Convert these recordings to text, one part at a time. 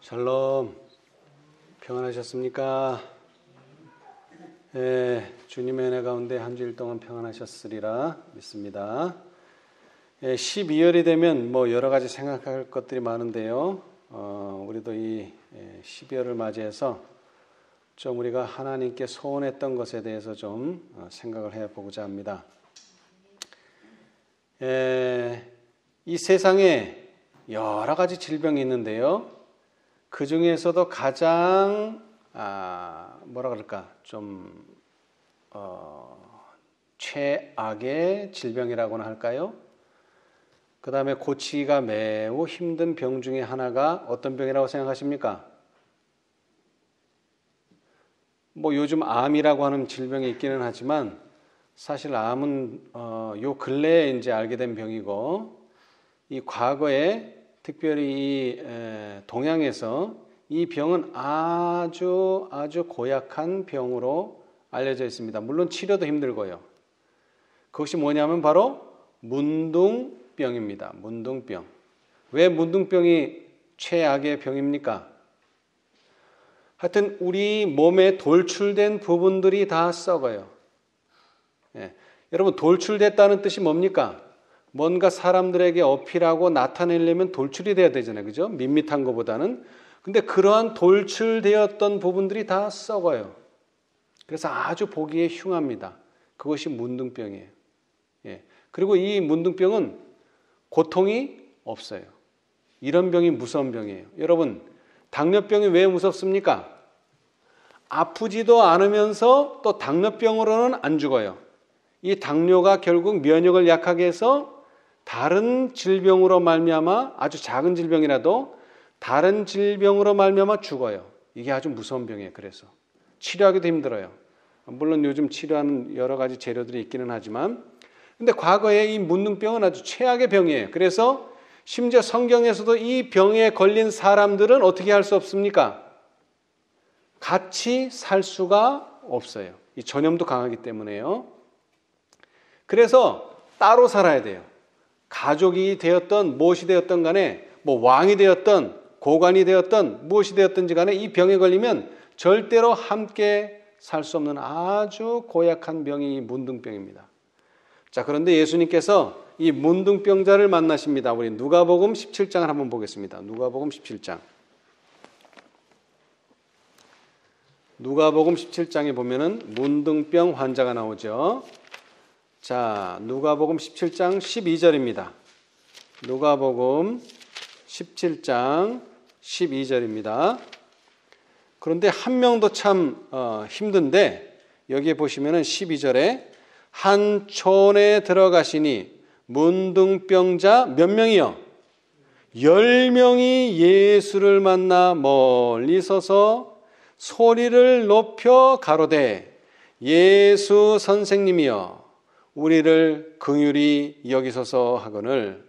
샬롬, 평안하셨습니까? 주님의 은혜 가운데 한 주일 동안 평안하셨으리라 믿습니다. 12월이 되면 여러 가지 생각할 것들이 많은데요. 우리도 이 12월을 맞이해서 좀 우리가 하나님께 소원했던 것에 대해서 좀 생각을 해보고자 합니다. 이 세상에 여러 가지 질병이 있는데요. 그 중에서도 가장 최악의 질병이라고나 할까요? 그 다음에 고치기가 매우 힘든 병 중에 하나가 어떤 병이라고 생각하십니까? 요즘 암이라고 하는 질병이 있기는 하지만 사실 암은 요 근래에 이제 알게 된 병이고, 이 과거에 특별히 이 동양에서 이 병은 아주 고약한 병으로 알려져 있습니다. 물론 치료도 힘들고요. 그것이 뭐냐면 바로 문둥병입니다. 문둥병. 왜 문둥병이 최악의 병입니까? 하여튼 우리 몸에 돌출된 부분들이 다 썩어요. 여러분, 돌출됐다는 뜻이 뭡니까? 뭔가 사람들에게 어필하고 나타내려면 돌출이 돼야 되잖아요. 그죠? 밋밋한 것보다는. 근데 그러한 돌출되었던 부분들이 다 썩어요. 그래서 아주 보기에 흉합니다. 그것이 문둥병이에요. 그리고 이 문둥병은 고통이 없어요. 이런 병이 무서운 병이에요. 여러분, 당뇨병이 왜 무섭습니까? 아프지도 않으면서 또 당뇨병으로는 안 죽어요. 이 당뇨가 결국 면역을 약하게 해서 다른 질병으로 말미암아, 아주 작은 질병이라도 다른 질병으로 말미암아 죽어요. 이게 아주 무서운 병이에요. 그래서 치료하기도 힘들어요. 물론 요즘 치료하는 여러 가지 재료들이 있기는 하지만, 근데 과거에 이 문둥병은 아주 최악의 병이에요. 그래서 심지어 성경에서도 이 병에 걸린 사람들은 어떻게 할 수 없습니까? 같이 살 수가 없어요. 이 전염도 강하기 때문에요. 그래서 따로 살아야 돼요. 가족이 되었던 무엇이 되었던 간에, 왕이 되었던 고관이 되었던 무엇이 되었든지 간에 이 병에 걸리면 절대로 함께 살 수 없는 아주 고약한 병이 문둥병입니다. 자, 그런데 예수님께서 이 문둥병자를 만나십니다. 우리 누가복음 17장을 한번 보겠습니다. 누가복음 17장. 누가복음 17장에 보면은 문둥병 환자가 나오죠. 자, 누가복음 17장 12절입니다. 누가복음 17장 12절입니다. 그런데 한 명도 참 힘든데, 여기에 보시면은 12절에 한 촌에 들어가시니 문둥병자 몇 명이요? 10명이 예수를 만나 멀리 서서 소리를 높여 가로되, 예수 선생님이여 우리를 긍휼히 여기소서 하거늘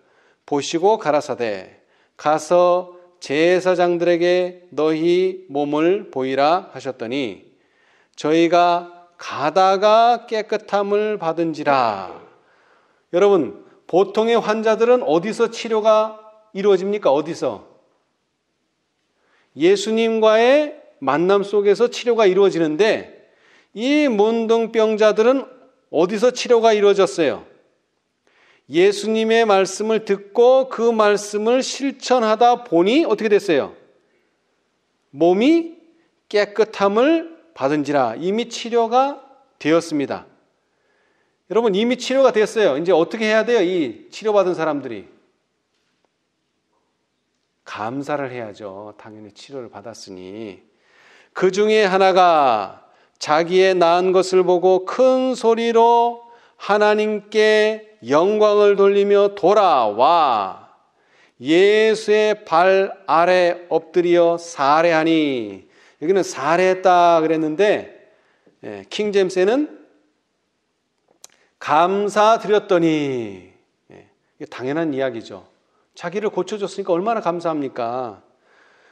보시고 가라사대 가서 제사장들에게 너희 몸을 보이라 하셨더니 저희가 가다가 깨끗함을 받은지라. 여러분, 보통의 환자들은 어디서 치료가 이루어집니까? 어디서? 예수님과의 만남 속에서 치료가 이루어지는데, 이 문둥병자들은 어디서 치료가 이루어졌어요? 예수님의 말씀을 듣고 그 말씀을 실천하다 보니 어떻게 됐어요? 몸이 깨끗함을 받은지라. 이미 치료가 되었습니다. 여러분, 이미 치료가 됐어요. 이제 어떻게 해야 돼요? 이 치료받은 사람들이 감사를 해야죠. 당연히 치료를 받았으니. 그 중에 하나가 자기의 나은 것을 보고 큰 소리로 하나님께 영광을 돌리며 돌아와 예수의 발 아래 엎드려 살해하니. 여기는 살해했다 그랬는데, 킹제임스에는 감사드렸더니. 이게 당연한 이야기죠. 자기를 고쳐줬으니까 얼마나 감사합니까?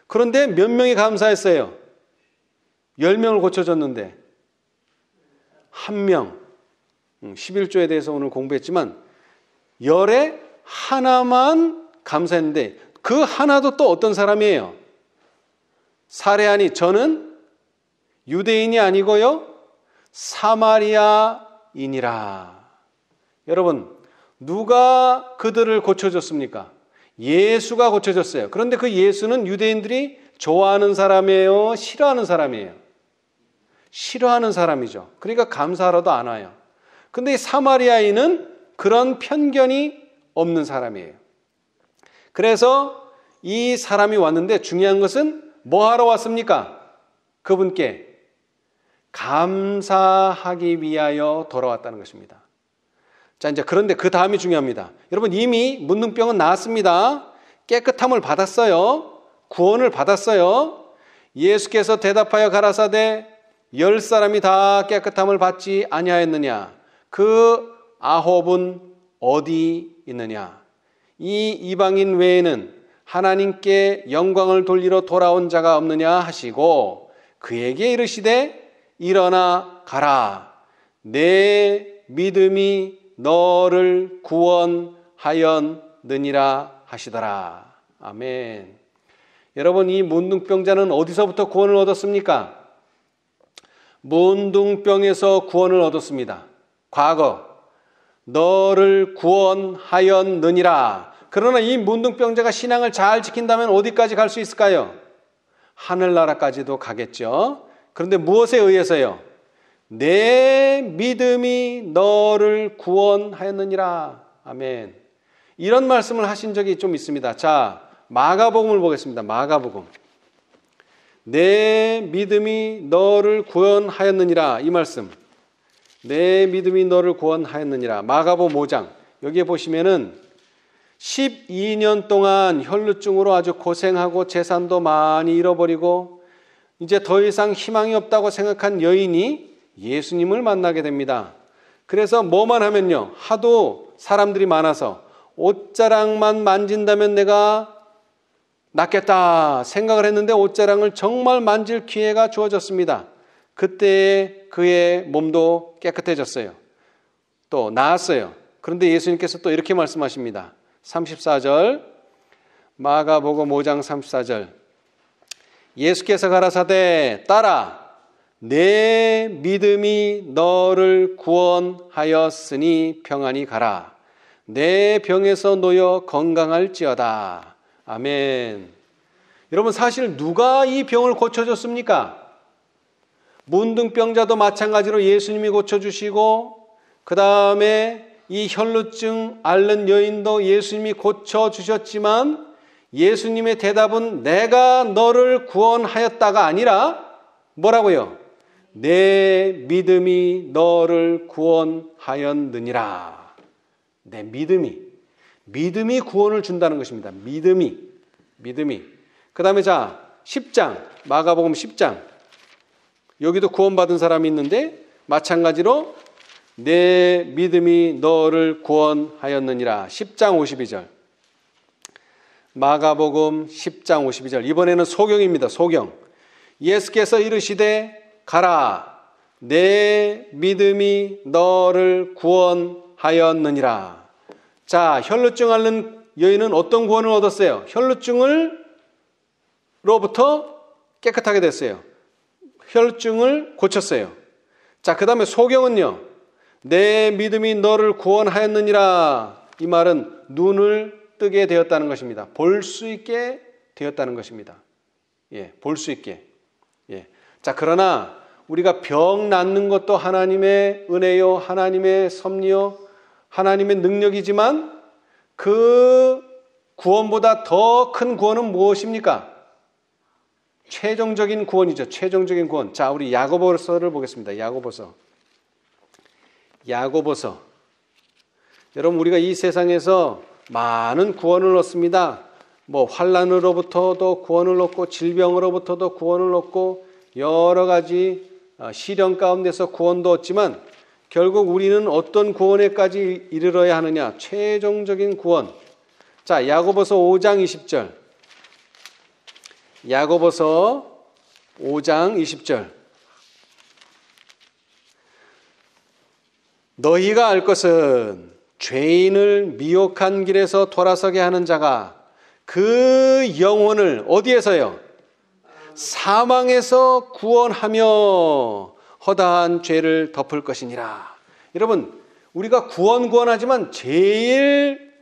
그런데 몇 명이 감사했어요? 10명을 고쳐줬는데 한 명, 11조에 대해서 오늘 공부했지만 열에 하나만 감사했는데 그 하나도 또 어떤 사람이에요? 살해하니 저는 유대인이 아니고요 사마리아인이라. 여러분, 누가 그들을 고쳐줬습니까? 예수가 고쳐줬어요. 그런데 그 예수는 유대인들이 좋아하는 사람이에요? 싫어하는 사람이에요? 싫어하는 사람이죠. 그러니까 감사하러도 안 와요. 근데 이 사마리아인은 그런 편견이 없는 사람이에요. 그래서 이 사람이 왔는데 중요한 것은 뭐 하러 왔습니까? 그분께 감사하기 위하여 돌아왔다는 것입니다. 자, 이제 그런데 그 다음이 중요합니다. 여러분, 이미 문둥병은 나았습니다. 깨끗함을 받았어요. 구원을 받았어요. 예수께서 대답하여 가라사대 10사람이 다 깨끗함을 받지 아니하였느냐? 그 9은 어디 있느냐? 이 이방인 외에는 하나님께 영광을 돌리러 돌아온 자가 없느냐 하시고 그에게 이르시되 일어나 가라. 내 믿음이 너를 구원하였느니라 하시더라. 아멘. 여러분, 이 문둥병자는 어디서부터 구원을 얻었습니까? 문둥병에서 구원을 얻었습니다. 과거 너를 구원하였느니라. 그러나 이 문둥병자가 신앙을 잘 지킨다면 어디까지 갈 수 있을까요? 하늘나라까지도 가겠죠. 그런데 무엇에 의해서요? 내 믿음이 너를 구원하였느니라. 아멘. 이런 말씀을 하신 적이 좀 있습니다. 자, 마가복음을 보겠습니다. 마가복음. 내 믿음이 너를 구원하였느니라. 이 말씀. 내 믿음이 너를 구원하였느니라. 마가복음 5장. 여기에 보시면은 12년 동안 혈루증으로 아주 고생하고 재산도 많이 잃어버리고 이제 더 이상 희망이 없다고 생각한 여인이 예수님을 만나게 됩니다. 그래서 뭐만 하면요, 하도 사람들이 많아서 옷자락만 만진다면 내가 낫겠다 생각을 했는데 옷자락을 정말 만질 기회가 주어졌습니다. 그때 그의 몸도 깨끗해졌어요. 또 나았어요. 그런데 예수님께서 또 이렇게 말씀하십니다. 34절, 마가복음 5장 34절. 예수께서 가라사대 따라 내 믿음이 너를 구원하였으니 평안히 가라. 내 병에서 놓여 건강할지어다. 아멘. 여러분, 사실 누가 이 병을 고쳐줬습니까? 문둥병자도 마찬가지로 예수님이 고쳐주시고 그 다음에 이 혈루증 앓는 여인도 예수님이 고쳐주셨지만 예수님의 대답은 내가 너를 구원하였다가 아니라 뭐라고요? 내 믿음이 너를 구원하였느니라. 내 믿음이 구원을 준다는 것입니다. 믿음이. 그 다음에 자, 10장, 마가복음 10장. 여기도 구원받은 사람이 있는데 마찬가지로 내 믿음이 너를 구원하였느니라. 10장 52절. 마가복음 10장 52절. 이번에는 소경입니다. 소경. 예수께서 이르시되 가라. 내 믿음이 너를 구원하였느니라. 자, 혈루증 앓는 여인은 어떤 구원을 얻었어요? 혈루증으로부터 깨끗하게 됐어요. 혈루증을 고쳤어요. 자, 그 다음에 소경은요. 내 믿음이 너를 구원하였느니라. 이 말은 눈을 뜨게 되었다는 것입니다. 볼 수 있게 되었다는 것입니다. 예, 볼 수 있게. 예. 자, 그러나 우리가 병 낫는 것도 하나님의 은혜요, 하나님의 섭리요, 하나님의 능력이지만 그 구원보다 더 큰 구원은 무엇입니까? 최종적인 구원이죠. 최종적인 구원. 자, 우리 야고보서를 보겠습니다. 야고보서. 여러분, 우리가 이 세상에서 많은 구원을 얻습니다. 뭐 환난으로부터도 구원을 얻고 질병으로부터도 구원을 얻고 여러 가지 시련 가운데서 구원도 얻지만 결국 우리는 어떤 구원에까지 이르러야 하느냐? 최종적인 구원. 자, 야고보서 5장 20절. 야고보서 5장 20절. 너희가 알 것은 죄인을 미혹한 길에서 돌아서게 하는 자가 그 영혼을 어디에서요? 사망에서 구원하며 허다한 죄를 덮을 것이니라. 여러분, 우리가 구원하지만 제일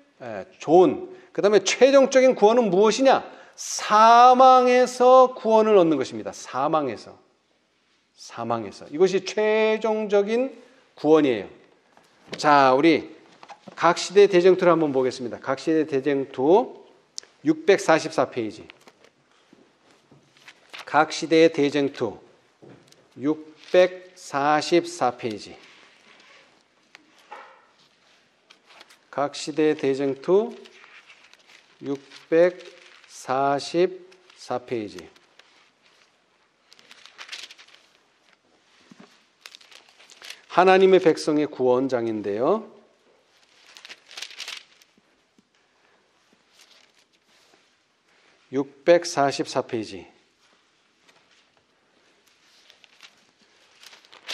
좋은, 그 다음에 최종적인 구원은 무엇이냐? 사망에서 구원을 얻는 것입니다. 사망에서. 이것이 최종적인 구원이에요. 자, 우리 각시대 대쟁투를 한번 보겠습니다. 각시대 대쟁투 644페이지. 각시대 대쟁투 644페이지. 각시대 대쟁투 644페이지. 하나님의 백성의 구원장인데요. 644페이지.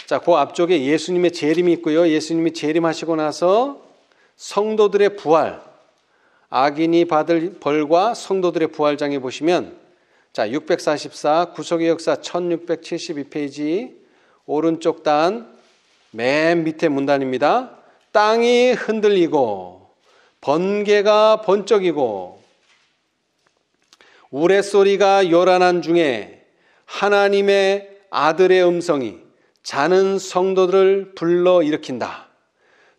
자, 그 앞쪽에 예수님의 재림이 있고요. 예수님이 재림하시고 나서 성도들의 부활, 악인이 받을 벌과 성도들의 부활장에 보시면, 자, 644 구속의 역사 1672페이지 오른쪽 단 맨 밑에 문단입니다. 땅이 흔들리고 번개가 번쩍이고 우레소리가 요란한 중에 하나님의 아들의 음성이 자는 성도들을 불러일으킨다.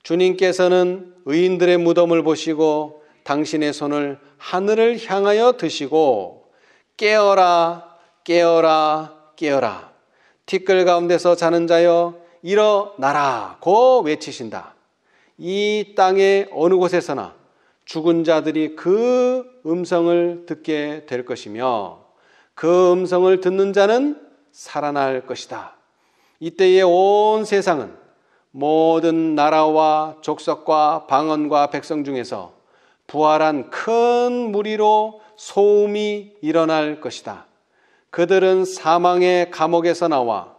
주님께서는 의인들의 무덤을 보시고 당신의 손을 하늘을 향하여 드시고 깨어라 깨어라 깨어라 티끌 가운데서 자는 자여 일어나라 고 외치신다. 이 땅의 어느 곳에서나 죽은 자들이 그 음성을 듣게 될 것이며 그 음성을 듣는 자는 살아날 것이다. 이때의 온 세상은 모든 나라와 족속과 방언과 백성 중에서 부활한 큰 무리로 소음이 일어날 것이다. 그들은 사망의 감옥에서 나와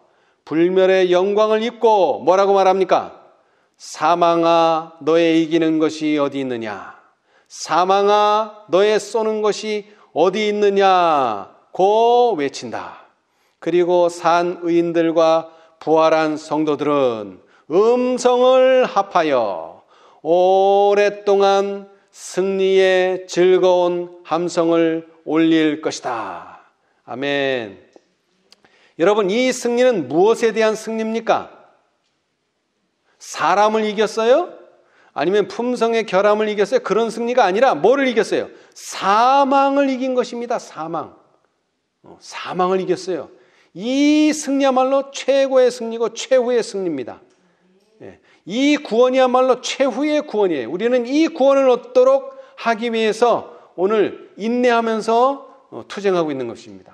불멸의 영광을 입고 뭐라고 말합니까? 사망아 너의 이기는 것이 어디 있느냐? 사망아 너의 쏘는 것이 어디 있느냐? 고 외친다. 그리고 산 의인들과 부활한 성도들은 음성을 합하여 오랫동안 승리의 즐거운 함성을 올릴 것이다. 아멘. 여러분, 이 승리는 무엇에 대한 승리입니까? 사람을 이겼어요? 아니면 품성의 결함을 이겼어요? 그런 승리가 아니라 뭐를 이겼어요? 사망을 이긴 것입니다. 사망을 이겼어요. 이 승리야말로 최고의 승리고 최후의 승리입니다. 이 구원이야말로 최후의 구원이에요. 우리는 이 구원을 얻도록 하기 위해서 오늘 인내하면서 투쟁하고 있는 것입니다.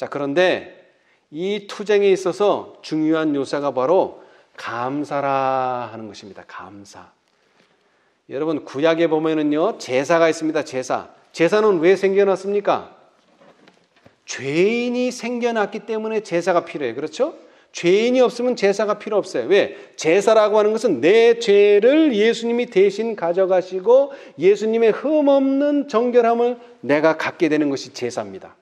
자, 그런데 이 투쟁에 있어서 중요한 요소가 바로 감사라 하는 것입니다. 감사. 여러분, 구약에 보면은요, 제사가 있습니다. 제사는 왜 생겨났습니까? 죄인이 생겨났기 때문에 제사가 필요해요. 그렇죠? 죄인이 없으면 제사가 필요 없어요. 왜? 제사라고 하는 것은 내 죄를 예수님이 대신 가져가시고 예수님의 흠없는 정결함을 내가 갖게 되는 것이 제사입니다.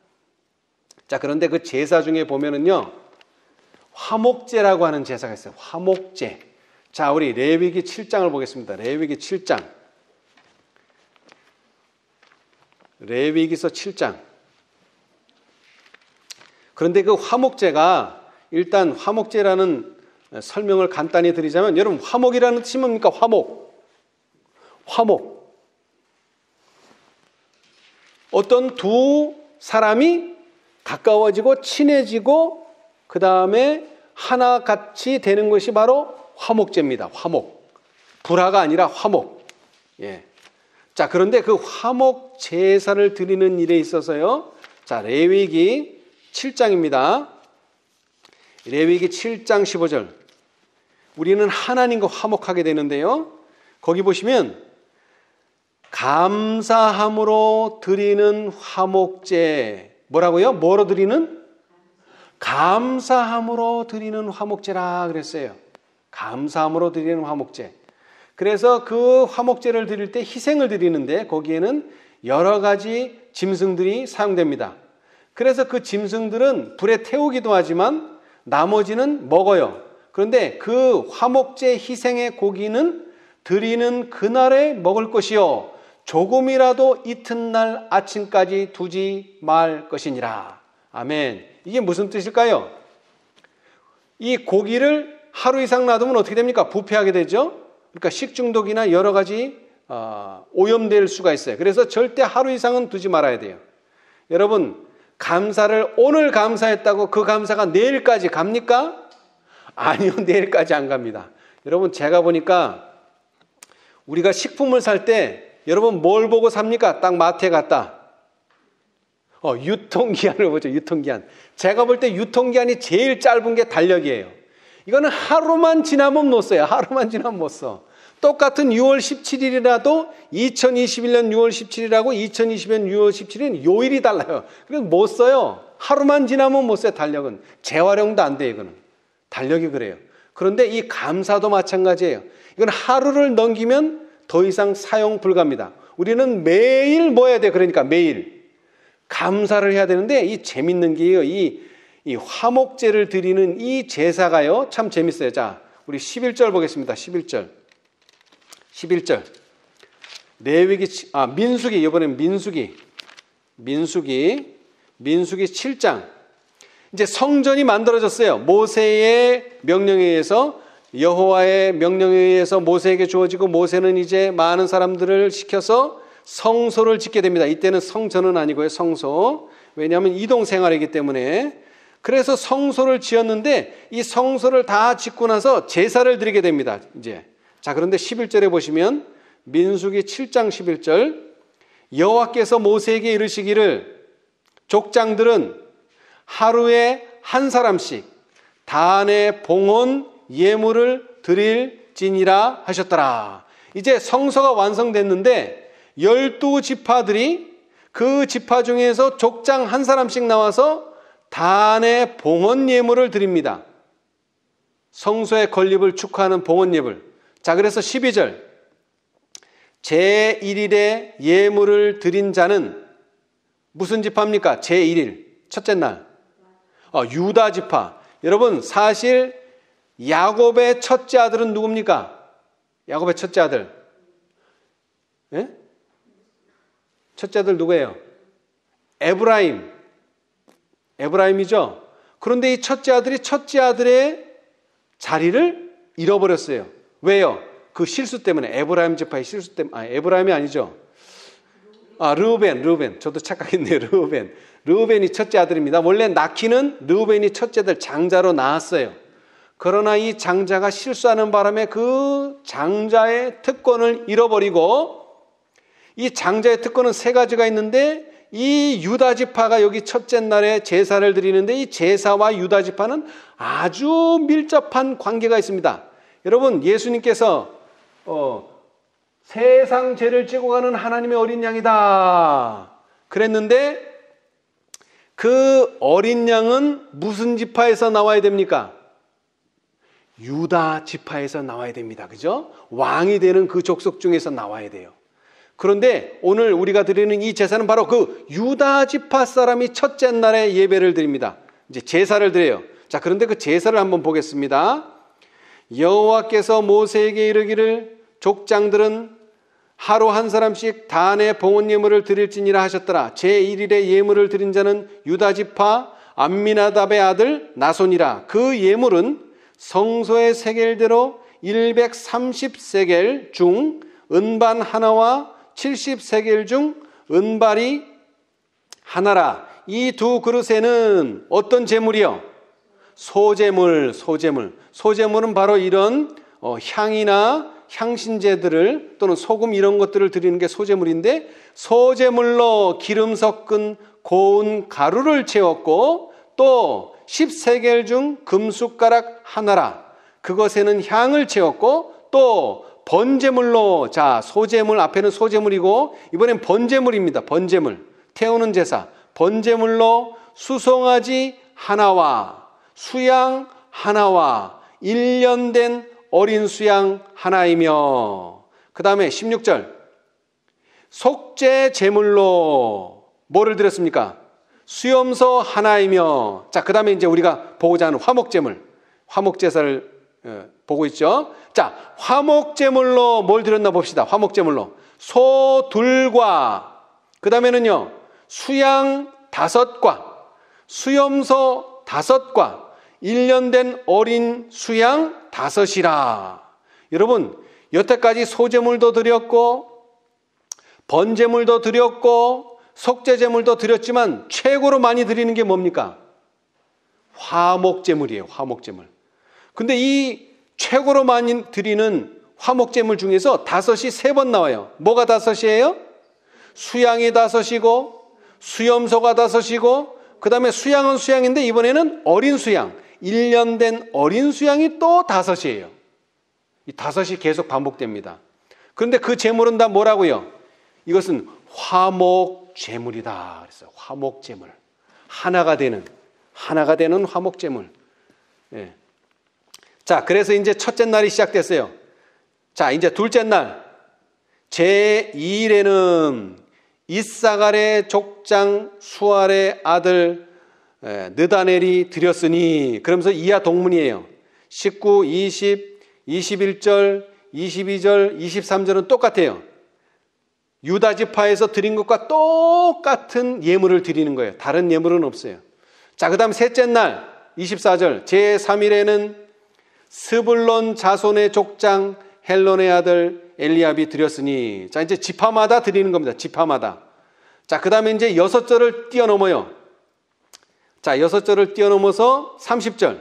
자, 그런데 그 제사 중에 보면은요, 화목제라고 하는 제사가 있어요. 화목제. 자, 우리 레위기 7장을 보겠습니다. 레위기 7장. 레위기서 7장. 그런데 그 화목제가, 일단 화목제라는 설명을 간단히 드리자면, 여러분, 화목이라는 뜻이 뭡니까? 화목. 어떤 두 사람이 가까워지고 친해지고 그 다음에 하나같이 되는 것이 바로 화목제입니다. 화목. 불화가 아니라 화목. 자, 그런데 그 화목 제사를 드리는 일에 있어서요, 자, 레위기 7장입니다. 레위기 7장 15절. 우리는 하나님과 화목하게 되는데요, 거기 보시면 감사함으로 드리는 화목제. 뭐라고요? 뭐로 드리는? 감사함으로 드리는 화목제라 그랬어요. 감사함으로 드리는 화목제. 그래서 그 화목제를 드릴 때 희생을 드리는데 거기에는 여러 가지 짐승들이 사용됩니다. 그래서 그 짐승들은 불에 태우기도 하지만 나머지는 먹어요. 그런데 그 화목제 희생의 고기는 드리는 그날에 먹을 것이요 조금이라도 이튿날 아침까지 두지 말 것이니라. 아멘. 이게 무슨 뜻일까요? 이 고기를 하루 이상 놔두면 어떻게 됩니까? 부패하게 되죠. 그러니까 식중독이나 여러 가지 오염될 수가 있어요. 그래서 절대 하루 이상은 두지 말아야 돼요. 여러분, 감사를 오늘 감사했다고 그 감사가 내일까지 갑니까? 아니요, 내일까지 안 갑니다. 여러분, 제가 보니까 우리가 식품을 살 때 여러분 뭘 보고 삽니까? 딱 마트에 갔다. 유통기한을 보죠. 유통기한. 제가 볼 때 유통기한이 제일 짧은 게 달력이에요. 이거는 하루만 지나면 못 써요. 하루만 지나면 못 써. 똑같은 6월 17일이라도 2021년 6월 17일하고 2020년 6월 17일은 요일이 달라요. 그래서 못 써요. 하루만 지나면 못 써요. 달력은. 재활용도 안 돼요. 이거는. 달력이 그래요. 그런데 이 감사도 마찬가지예요. 이건 하루를 넘기면 더 이상 사용 불가입니다. 우리는 매일 뭐 해야 돼요? 그러니까 매일 감사를 해야 되는데 이 재밌는 게요. 이 화목제를 드리는 이 제사가요. 참 재밌어요. 자, 우리 11절 보겠습니다. 11절. 민수기, 이번엔 민수기 7장. 이제 성전이 만들어졌어요. 모세의 명령에 의해서, 여호와의 명령에 의해서 모세에게 주어지고, 모세는 이제 많은 사람들을 시켜서 성소를 짓게 됩니다. 이때는 성전은 아니고요, 성소. 왜냐하면 이동 생활이기 때문에. 그래서 성소를 지었는데 이 성소를 다 짓고 나서 제사를 드리게 됩니다. 이제. 자, 그런데 11절에 보시면 민수기 7장 11절, 여호와께서 모세에게 이르시기를 족장들은 하루에 한 사람씩 단의 봉헌 예물을 드릴지니라 하셨더라. 이제 성소가 완성됐는데 12지파들이 그 지파 중에서 족장 한 사람씩 나와서 단의 봉헌 예물을 드립니다. 성소의 건립을 축하하는 봉헌 예물. 자, 그래서 12절, 제1일에 예물을 드린 자는 무슨 지파입니까? 제1일, 첫째 날. 유다 지파. 여러분, 사실 야곱의 첫째 아들은 누굽니까? 야곱의 첫째 아들. 예? 첫째 아들 누구예요? 에브라임이죠. 그런데 이 첫째 아들이 첫째 아들의 자리를 잃어버렸어요. 왜요? 그 실수 때문에, 에브라임 지파의 실수 때문에. 에브라임이 아니죠. 르우벤. 저도 착각했네요. 르우벤이 첫째 아들입니다. 원래 낳기는 르우벤이 첫째 아들 장자로 낳았어요. 그러나 이 장자가 실수하는 바람에 그 장자의 특권을 잃어버리고, 이 장자의 특권은 세 가지가 있는데, 이 유다 지파가 여기 첫째 날에 제사를 드리는데 이 제사와 유다 지파는 아주 밀접한 관계가 있습니다. 여러분, 예수님께서 세상 죄를 지고 가는 하나님의 어린 양이다 그랬는데, 그 어린 양은 무슨 지파에서 나와야 됩니까? 유다 지파에서 나와야 됩니다. 그죠? 왕이 되는 그 족속 중에서 나와야 돼요. 그런데 오늘 우리가 드리는 이 제사는 바로 그 유다 지파 사람이 첫째 날에 예배를 드립니다. 이제 제사를 드려요. 자, 그런데 그 제사를 한번 보겠습니다. 여호와께서 모세에게 이르기를 족장들은 하루 한 사람씩 단의 봉헌 예물을 드릴지니라 하셨더라. 제1일에 예물을 드린 자는 유다 지파 암미나답의 아들 나손이라. 그 예물은 성소의 세겔대로 130세겔 중 은반 하나와 70세겔 중 은발이 하나라. 이 두 그릇에는 어떤 제물이요? 소제물. 소제물은 바로 이런 향이나 향신제들을 또는 소금 이런 것들을 드리는 게 소제물인데, 소제물로 기름 섞은 고운 가루를 채웠고, 또 10세겔 중 금숟가락 하나라. 그것에는 향을 채웠고, 또 번제물로, 자, 소제물 앞에는 소제물이고 이번엔 번제물입니다. 번제물, 태우는 제사. 번제물로 수송아지 하나와 수양 하나와 1년 된 어린 수양 하나이며, 그 다음에 16절, 속죄 제물로 뭐를 드렸습니까? 수염소 하나이며, 자, 그 다음에 이제 우리가 보고자 하는 화목제물, 화목제사를 보고 있죠. 자, 화목제물로 뭘 드렸나 봅시다. 화목제물로 소 둘과, 그 다음에는요 수양 5과, 수염소 5과, 1년 된 어린 수양 5이라. 여러분, 여태까지 소제물도 드렸고 번제물도 드렸고 속죄제물도 드렸지만 최고로 많이 드리는 게 뭡니까? 화목제물이에요. 화목제물. 근데 이 최고로 많이 드리는 화목제물 중에서 5이 3번 나와요. 뭐가 5이에요? 수양이 5이고 수염소가 5이고 그 다음에 수양은 수양인데 이번에는 어린 수양, 1년 된 어린 수양이 또 5이에요. 이 5이 계속 반복됩니다. 그런데 그 제물은 다 뭐라고요? 이것은 화목제물이다 그랬어요. 화목제물. 하나가 되는 화목제물. 예. 자, 그래서 이제 첫째 날이 시작됐어요. 자, 이제 둘째 날 제2일에는 이사갈의 족장 수알의 아들 느다넬이 드렸으니, 그러면서 이하 동문이에요. 19, 20, 21절, 22절, 23절은 똑같아요. 유다 지파에서 드린 것과 똑같은 예물을 드리는 거예요. 다른 예물은 없어요. 자, 그 다음 셋째 날 24절 제3일에는 스불론 자손의 족장 헬론의 아들 엘리압이 드렸으니, 자, 이제 지파마다 드리는 겁니다. 지파마다. 자, 그 다음에 이제 6절을 뛰어넘어요. 자, 6절을 뛰어넘어서 30절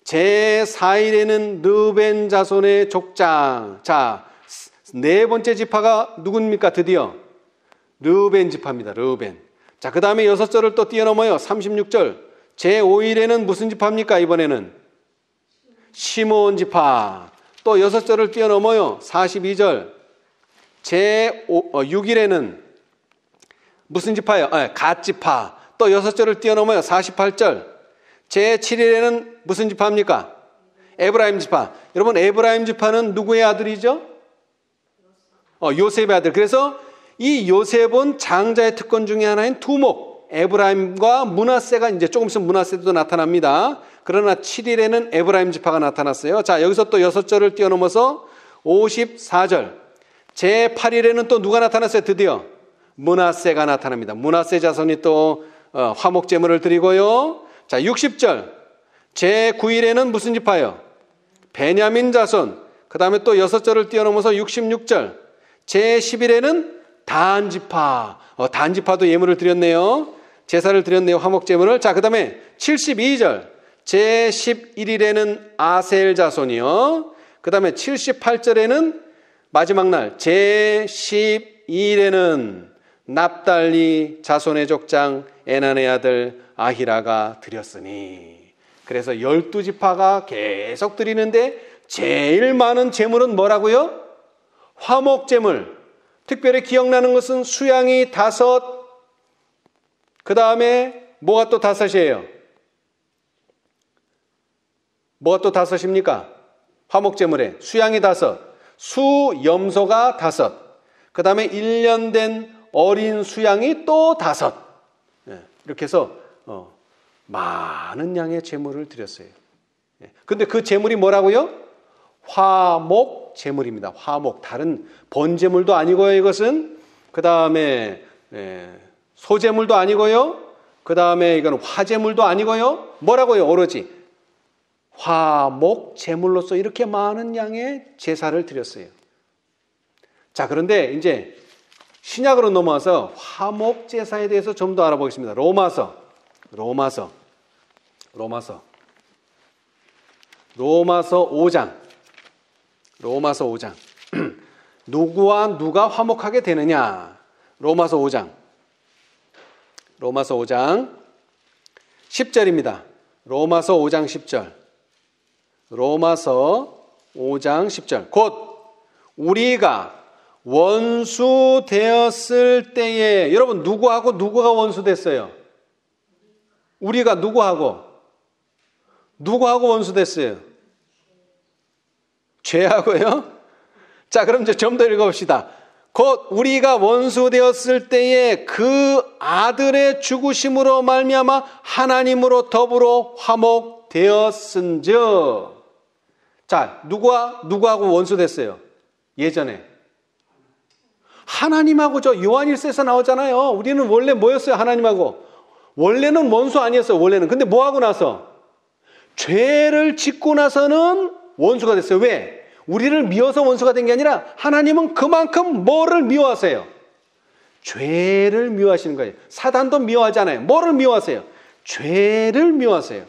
제4일에는 르벤 자손의 족장. 자, 4번째 지파가 누굽니까? 드디어 르벤 지파입니다. 르벤. 자, 그 다음에 6절을 또 뛰어넘어요. 36절 제5일에는 무슨 지파입니까? 이번에는 시므온 지파. 또 6절을 뛰어넘어요. 42절 제6일에는 무슨 지파예요? 갓 지파. 또 6절을 뛰어넘어요. 48절 제7일에는 무슨 지파입니까? 에브라임 지파. 여러분, 에브라임 지파는 누구의 아들이죠? 요셉의 아들. 그래서 이 요셉은 장자의 특권 중에 하나인 두목, 에브라임과 므낫세가 이제 조금 있으면 므낫세도 나타납니다. 그러나 7일에는 에브라임 지파가 나타났어요. 자, 여기서 또 6절을 뛰어넘어서 54절 제8일에는 또 누가 나타났어요? 드디어 므낫세가 나타납니다. 므낫세 자손이 또 화목제물을 드리고요. 자, 60절 제9일에는 무슨 지파예요? 베냐민 자손. 그 다음에 또 6절을 뛰어넘어서 66절 제10일에는 단 지파. 단 지파도 예물을 드렸네요. 제사를 드렸네요. 화목제물을. 자, 그 다음에 72절 제11일에는 아셀 자손이요. 그 다음에 78절에는 마지막 날 제12일에는 납달리 자손의 족장 에난의 아들 아히라가 드렸으니. 그래서 12지파가 계속 드리는데 제일 많은 제물은 뭐라고요? 화목제물. 특별히 기억나는 것은 수양이 5, 그 다음에 뭐가 또 5이에요? 뭐가 또 5입니까? 화목제물에 수양이 5, 수염소가 5, 그 다음에 1년 된 어린 수양이 또 5. 이렇게 해서 많은 양의 제물을 드렸어요. 근데 그 제물이 뭐라고요? 화목 제물입니다. 화목. 다른 번제물도 아니고요. 이것은 그 다음에 소제물도 아니고요. 그 다음에 이건 화제물도 아니고요. 뭐라고요? 오로지 화목 제물로서 이렇게 많은 양의 제사를 드렸어요. 자, 그런데 이제 신약으로 넘어와서 화목 제사에 대해서 좀 더 알아보겠습니다. 로마서 5장. 누구와 누가 화목하게 되느냐? 로마서 5장 10절입니다. 로마서 5장 10절. 곧 우리가 원수 되었을 때에, 여러분, 누구하고 누구가 원수 됐어요? 우리가 누구하고 원수 됐어요? 죄하고요? 자, 그럼 이제 좀 더 읽어봅시다. 곧 우리가 원수 되었을 때에 그 아들의 죽으심으로 말미암아 하나님으로 더불어 화목되었은즉. 자, 누구하고 원수 됐어요? 예전에 하나님하고. 저 요한일서에서 나오잖아요. 우리는 원래 뭐였어요? 하나님하고. 원래는 원수 아니었어요. 원래는. 근데 뭐하고 나서? 죄를 짓고 나서는 원수가 됐어요. 왜? 우리를 미워서 원수가 된 게 아니라 하나님은 그만큼 뭐를 미워하세요? 죄를 미워하시는 거예요. 사단도 미워하잖아요. 뭐를 미워하세요? 죄를 미워하세요.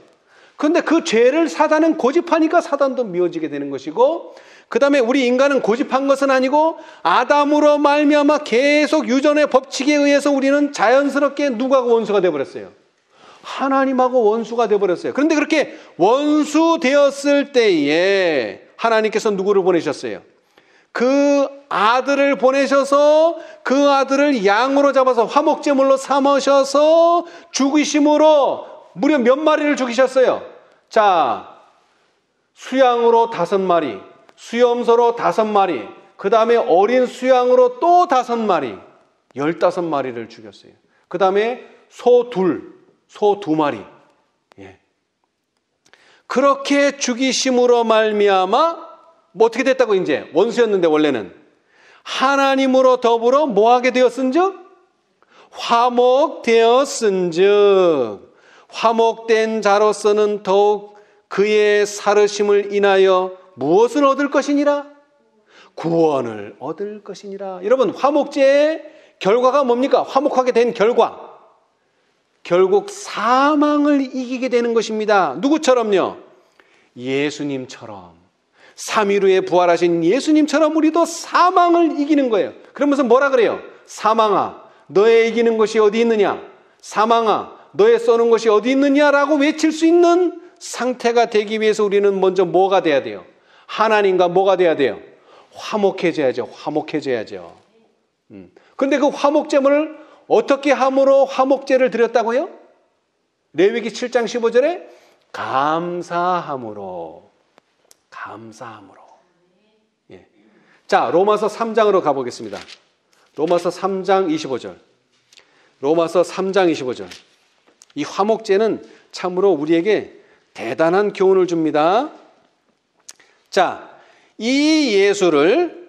그런데 그 죄를 사단은 고집하니까 사단도 미워지게 되는 것이고, 그 다음에 우리 인간은 고집한 것은 아니고 아담으로 말미암아 계속 유전의 법칙에 의해서 우리는 자연스럽게 누구하고 원수가 되어버렸어요? 하나님하고 원수가 되어버렸어요. 그런데 그렇게 원수 되었을 때에 하나님께서 누구를 보내셨어요? 그 아들을 보내셔서 그 아들을 양으로 잡아서 화목제물로 삼으셔서 죽이심으로 무려 몇 마리를 죽이셨어요? 자, 수양으로 5마리, 수염소로 5마리, 그 다음에 어린 수양으로 또 5마리, 15마리를 죽였어요. 그 다음에 소 2마리. 예. 그렇게 죽이심으로 말미암아 뭐 어떻게 됐다고? 이제 원수였는데 원래는 하나님으로 더불어 뭐하게 되었은즉? 화목되었은즉. 화목된 자로서는 더욱 그의 살으심을 인하여 무엇을 얻을 것이니라? 구원을 얻을 것이니라. 여러분, 화목제의 결과가 뭡니까? 화목하게 된 결과, 결국 사망을 이기게 되는 것입니다. 누구처럼요? 예수님처럼. 3일 후에 부활하신 예수님처럼 우리도 사망을 이기는 거예요. 그러면서 뭐라 그래요? 사망아, 너의 이기는 것이 어디 있느냐? 사망아, 너의 쏘는 것이 어디 있느냐라고 외칠 수 있는 상태가 되기 위해서 우리는 먼저 뭐가 돼야 돼요? 하나님과 뭐가 돼야 돼요? 화목해져야죠. 화목해져야죠. 그런데 그 화목제물을 어떻게 함으로 화목제를 드렸다고요? 레위기 7장 15절에 감사함으로. 감사함으로. 예. 자, 로마서 3장으로 가보겠습니다. 로마서 3장 25절. 로마서 3장 25절. 이 화목제는 참으로 우리에게 대단한 교훈을 줍니다. 자, 이 예수는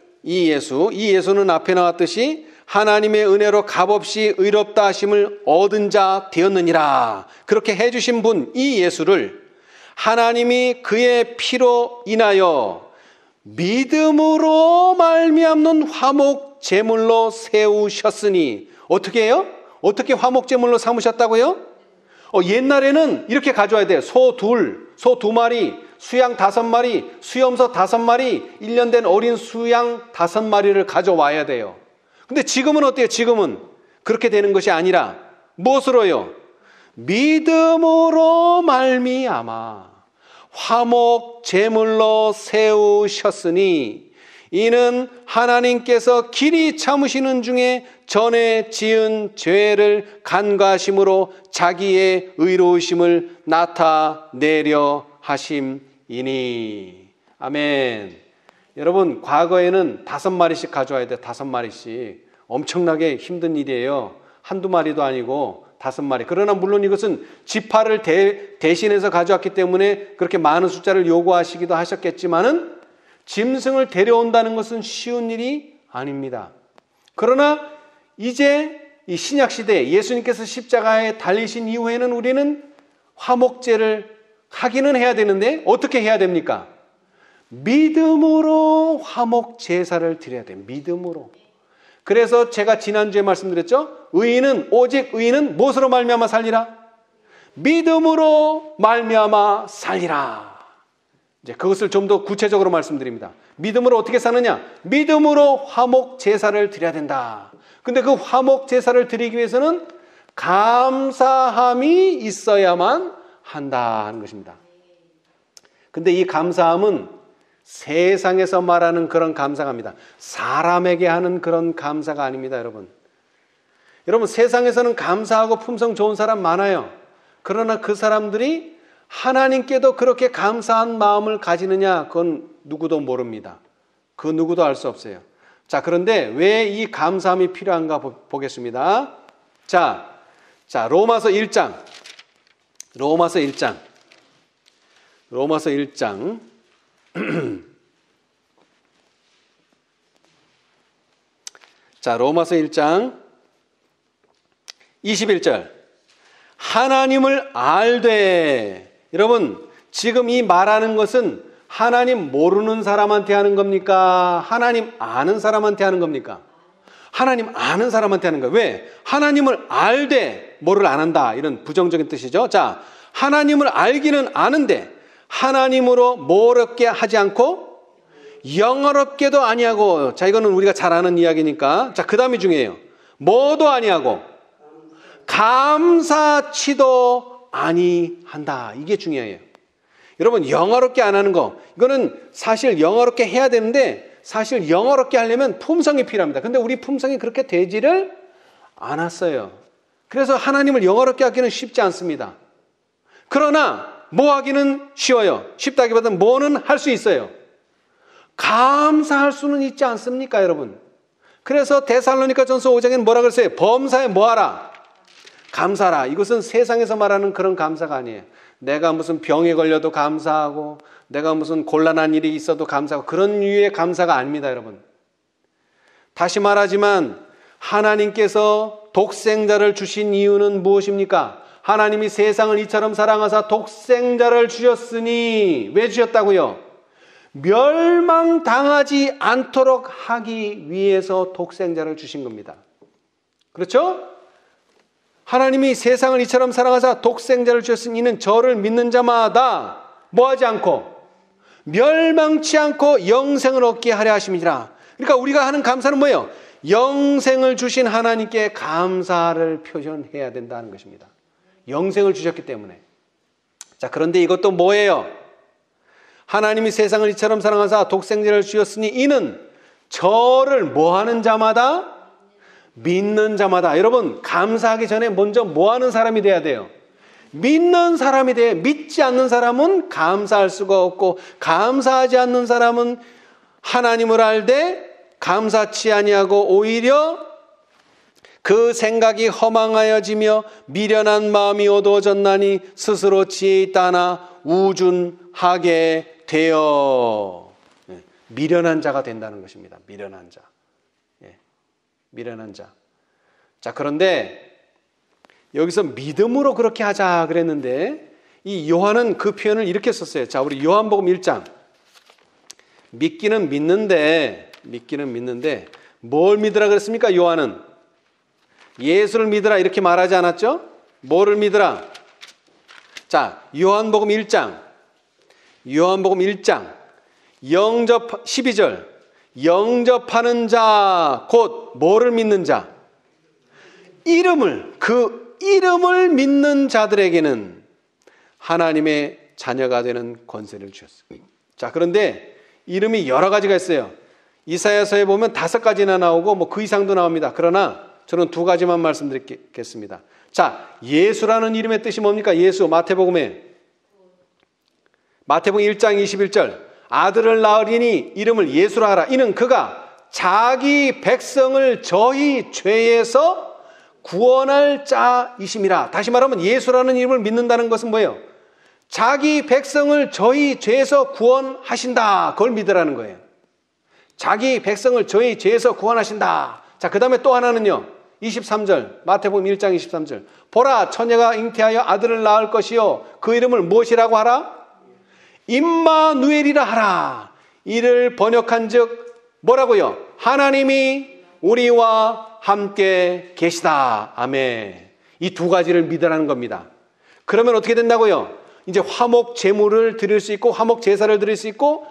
앞에 나왔듯이 하나님의 은혜로 값없이 의롭다 하심을 얻은 자 되었느니라. 그렇게 해주신 분, 이 예수를 하나님이 그의 피로 인하여 믿음으로 말미암는 화목 제물로 세우셨으니. 어떻게 해요? 어떻게 화목 제물로 삼으셨다고요? 옛날에는 이렇게 가져와야 돼요. 소 2마리, 수양 5마리, 수염소 5마리, 1년 된 어린 수양 5마리를 가져와야 돼요. 근데 지금은 어때요? 지금은 그렇게 되는 것이 아니라 무엇으로요? 믿음으로 말미암아 화목 제물로 세우셨으니 이는 하나님께서 길이 참으시는 중에 전에 지은 죄를 간과하심으로 자기의 의로우심을 나타내려 하심이니. 아멘. 여러분, 과거에는 5마리씩 가져와야 돼요. 5마리씩. 엄청나게 힘든 일이에요. 한두 마리도 아니고 5마리. 그러나 물론 이것은 지파를 대신해서 가져왔기 때문에 그렇게 많은 숫자를 요구하시기도 하셨겠지만은 짐승을 데려온다는 것은 쉬운 일이 아닙니다. 그러나 이제 이 신약 시대에 예수님께서 십자가에 달리신 이후에는 우리는 화목제를 하기는 해야 되는데 어떻게 해야 됩니까? 믿음으로 화목 제사를 드려야 돼요. 믿음으로. 그래서 제가 지난주에 말씀드렸죠. 오직 의인은 무엇으로 말미암아 살리라? 믿음으로 말미암아 살리라. 이제 그것을 좀 더 구체적으로 말씀드립니다. 믿음으로 어떻게 사느냐? 믿음으로 화목 제사를 드려야 된다. 근데 그 화목 제사를 드리기 위해서는 감사함이 있어야만 한다는 것입니다. 근데 이 감사함은 세상에서 말하는 그런 감사합니다. 사람에게 하는 그런 감사가 아닙니다, 여러분. 여러분, 세상에서는 감사하고 품성 좋은 사람 많아요. 그러나 그 사람들이 하나님께도 그렇게 감사한 마음을 가지느냐, 그건 누구도 모릅니다. 그 누구도 알 수 없어요. 자, 그런데 왜 이 감사함이 필요한가 보겠습니다. 자, 로마서 1장. 로마서 1장. 자, 로마서 1장 21절. 하나님을 알되. 여러분, 지금 이 말하는 것은 하나님 모르는 사람한테 하는 겁니까? 하나님 아는 사람한테 하는 겁니까? 하나님 아는 사람한테 하는 거예요. 왜? 하나님을 알되 뭐를 안 한다. 이런 부정적인 뜻이죠. 자, 하나님을 알기는 아는데 하나님으로 뭐롭게 하지 않고 영어롭게도 아니하고. 자, 이거는 우리가 잘 아는 이야기니까. 자, 그 다음이 중요해요. 뭐도 아니하고 감사치도 아니한다. 이게 중요해요. 여러분, 영어롭게 안 하는 거, 이거는 사실 영어롭게 해야 되는데 사실 영어롭게 하려면 품성이 필요합니다. 근데 우리 품성이 그렇게 되지를 않았어요. 그래서 하나님을 영어롭게 하기는 쉽지 않습니다. 그러나 뭐 하기는 쉬워요. 쉽다기보다는 뭐는 할 수 있어요. 감사할 수는 있지 않습니까, 여러분? 그래서 데살로니가전서 5장에는 뭐라 그랬어요? 범사에 뭐하라? 감사하라. 이것은 세상에서 말하는 그런 감사가 아니에요. 내가 무슨 병에 걸려도 감사하고 내가 무슨 곤란한 일이 있어도 감사하고 그런 류의 감사가 아닙니다, 여러분. 다시 말하지만 하나님께서 독생자를 주신 이유는 무엇입니까? 하나님이 세상을 이처럼 사랑하사 독생자를 주셨으니. 왜 주셨다고요? 멸망당하지 않도록 하기 위해서 독생자를 주신 겁니다. 그렇죠? 하나님이 세상을 이처럼 사랑하사 독생자를 주셨으니 이는 저를 믿는 자마다 뭐하지 않고 멸망치 않고 영생을 얻게 하려 하심이니라. 그러니까 우리가 하는 감사는 뭐예요? 영생을 주신 하나님께 감사를 표현해야 된다는 것입니다. 영생을 주셨기 때문에. 자, 그런데 이것도 뭐예요? 하나님이 세상을 이처럼 사랑하사 독생자를 주셨으니 이는 저를 뭐하는 자마다 믿는 자마다. 여러분, 감사하기 전에 먼저 뭐하는 사람이 돼야 돼요? 믿는 사람이 돼요. 믿지 않는 사람은 감사할 수가 없고 감사하지 않는 사람은 하나님을 알되 감사치 아니하고 오히려 그 생각이 허망하여지며 미련한 마음이 어두워졌나니 스스로 지혜 있다 하나 우준하게 되어. 미련한 자가 된다는 것입니다. 미련한 자. 미련한 자. 자, 그런데 여기서 믿음으로 그렇게 하자 그랬는데 이 요한은 그 표현을 이렇게 썼어요. 자, 우리 요한복음 1장. 믿기는 믿는데 뭘 믿으라 그랬습니까? 요한은 예수를 믿으라 이렇게 말하지 않았죠? 뭐를 믿으라? 자, 요한복음 1장 12절 영접하는 자 곧 뭐를 믿는 자? 그 이름을 믿는 자들에게는 하나님의 자녀가 되는 권세를 주셨습니다. 자, 그런데 이름이 여러 가지가 있어요. 이사야서에 보면 5가지나 나오고 뭐 그 이상도 나옵니다. 그러나 저는 2가지만 말씀드리겠습니다. 자, 예수라는 이름의 뜻이 뭡니까? 예수, 마태복음 1장 21절. 아들을 낳으리니 이름을 예수라 하라. 이는 그가 자기 백성을 저희 죄에서 구원할 자이심이라. 다시 말하면 예수라는 이름을 믿는다는 것은 뭐예요? 자기 백성을 저희 죄에서 구원하신다. 그걸 믿으라는 거예요. 자기 백성을 저희 죄에서 구원하신다. 자, 그 다음에 또 하나는요. 23절, 마태복음 1장 23절. 보라, 처녀가 잉태하여 아들을 낳을 것이요. 그 이름을 무엇이라고 하라? 임마누엘이라 하라. 이를 번역한 즉 뭐라고요? 하나님이 우리와 함께 계시다. 아멘. 이 2가지를 믿으라는 겁니다. 그러면 어떻게 된다고요? 이제 화목 제물을 드릴 수 있고 화목 제사를 드릴 수 있고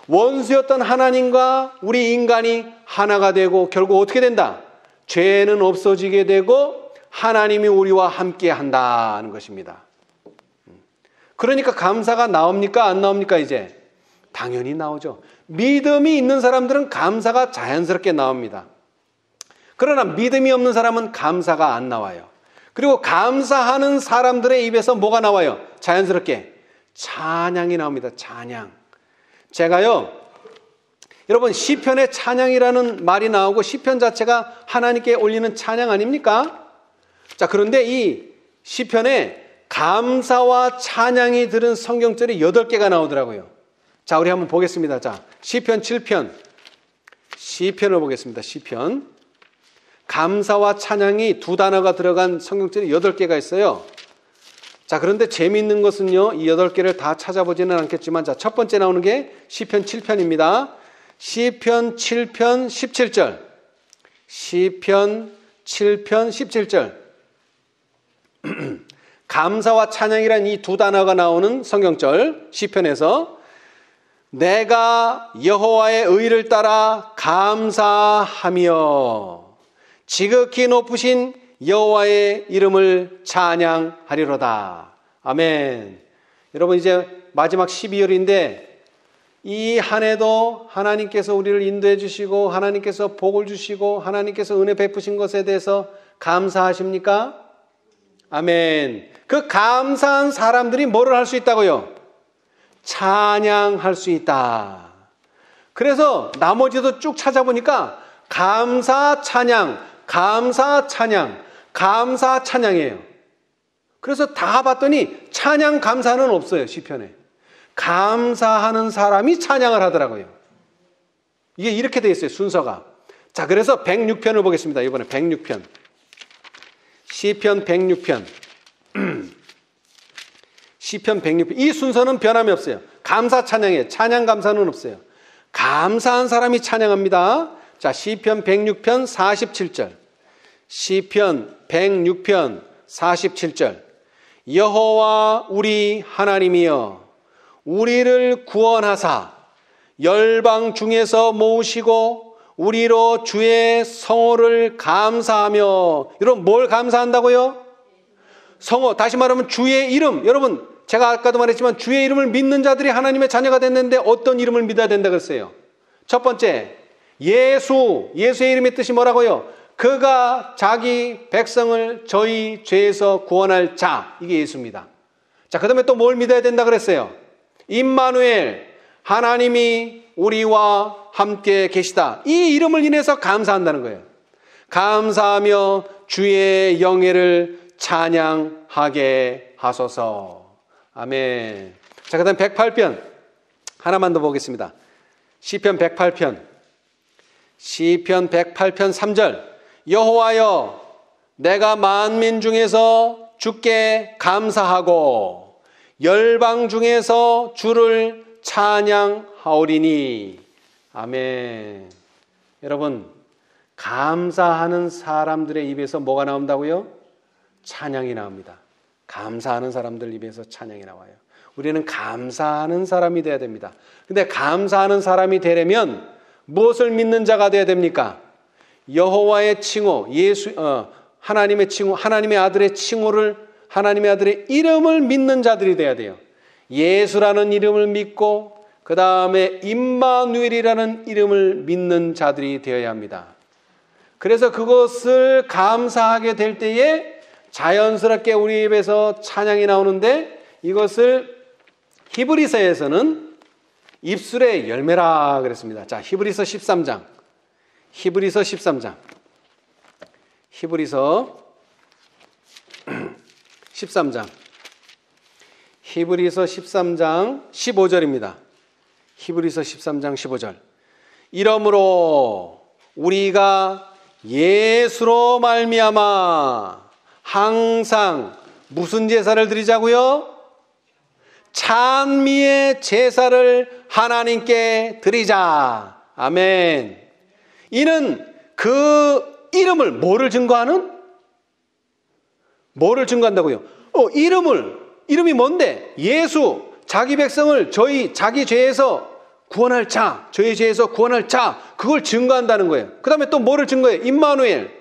원수였던 하나님과 우리 인간이 하나가 되고 결국 어떻게 된다? 죄는 없어지게 되고 하나님이 우리와 함께 한다는 것입니다. 그러니까 감사가 나옵니까? 안 나옵니까? 이제 당연히 나오죠. 믿음이 있는 사람들은 감사가 자연스럽게 나옵니다. 그러나 믿음이 없는 사람은 감사가 안 나와요. 그리고 감사하는 사람들의 입에서 뭐가 나와요? 자연스럽게 찬양이 나옵니다. 찬양. 제가요 여러분 시편의 찬양이라는 말이 나오고 시편 자체가 하나님께 올리는 찬양 아닙니까? 자, 그런데 이 시편에 감사와 찬양이 들은 성경절이 8개가 나오더라고요. 자, 우리 한번 보겠습니다. 자, 시편 7편. 시편을 보겠습니다. 시편. 감사와 찬양이 2단어가 들어간 성경절이 8개가 있어요. 자, 그런데 재미있는 것은요, 이 8개를 다 찾아보지는 않겠지만, 자, 첫 번째 나오는 게 시편 7편입니다. 시편 7편 17절. 시편 7편 17절. 감사와 찬양이란 이 2단어가 나오는 성경절 시편에서 내가 여호와의 의를 따라 감사하며 지극히 높으신 여호와의 이름을 찬양하리로다. 아멘. 여러분 이제 마지막 12월인데 이 한 해도 하나님께서 우리를 인도해 주시고 하나님께서 복을 주시고 하나님께서 은혜 베푸신 것에 대해서 감사하십니까? 아멘. 그 감사한 사람들이 뭐를 할 수 있다고요? 찬양할 수 있다. 그래서 나머지도 쭉 찾아보니까 감사 찬양, 감사 찬양, 감사 찬양이에요. 그래서 다 봤더니 찬양 감사는 없어요. 시편에. 감사하는 사람이 찬양을 하더라고요. 이게 이렇게 돼 있어요. 순서가. 자, 그래서 106편을 보겠습니다. 이번에 106편. 시편 106편. 시편 106편. 이 순서는 변함이 없어요. 감사 찬양이에요. 찬양 감사는 없어요. 감사한 사람이 찬양합니다. 자, 시편 106편 47절. 시편 106편 47절. 여호와 우리 하나님이여 우리를 구원하사 열방 중에서 모으시고 우리로 주의 성호를 감사하며. 여러분 뭘 감사한다고요? 성호, 다시 말하면 주의 이름. 여러분 제가 아까도 말했지만 주의 이름을 믿는 자들이 하나님의 자녀가 됐는데 어떤 이름을 믿어야 된다 그랬어요? 첫 번째 예수. 예수의 이름의 뜻이 뭐라고요? 그가 자기 백성을 저희 죄에서 구원할 자. 이게 예수입니다. 자, 그 다음에 또 뭘 믿어야 된다 그랬어요? 임마누엘, 하나님이 우리와 함께 계시다. 이 이름을 인해서 감사한다는 거예요. 감사하며 주의 영예를 찬양하게 하소서. 아멘. 자, 그 다음 108편 하나만 더 보겠습니다. 시편 108편. 시편 108편 3절. 여호와여 내가 만민 중에서 주께 감사하고 열방 중에서 주를 찬양하오리니. 아멘. 여러분 감사하는 사람들의 입에서 뭐가 나온다고요? 찬양이 나옵니다. 감사하는 사람들 입에서 찬양이 나와요. 우리는 감사하는 사람이 돼야 됩니다. 근데 감사하는 사람이 되려면 무엇을 믿는 자가 돼야 됩니까? 여호와의 칭호, 하나님의 칭호, 하나님의 아들의 칭호를, 하나님의 아들의 이름을 믿는 자들이 돼야 돼요. 예수라는 이름을 믿고 그 다음에 임마누엘이라는 이름을 믿는 자들이 되어야 합니다. 그래서 그것을 감사하게 될 때에 자연스럽게 우리 입에서 찬양이 나오는데 이것을 히브리서에서는 입술의 열매라 그랬습니다. 자, 히브리서 13장. 히브리서 13장. 히브리서 13장. 히브리서 13장 15절입니다. 히브리서 13장 15절. 이러므로 우리가 예수로 말미암아 항상 무슨 제사를 드리자고요? 찬미의 제사를 하나님께 드리자. 아멘. 이는 그 이름을 뭐를 증거하는? 뭐를 증거한다고요? 이름이 뭔데? 예수, 자기 백성을 자기 죄에서 구원할 자, 저희 죄에서 구원할 자, 그걸 증거한다는 거예요. 그 다음에 또 뭐를 증거해요? 임마누엘,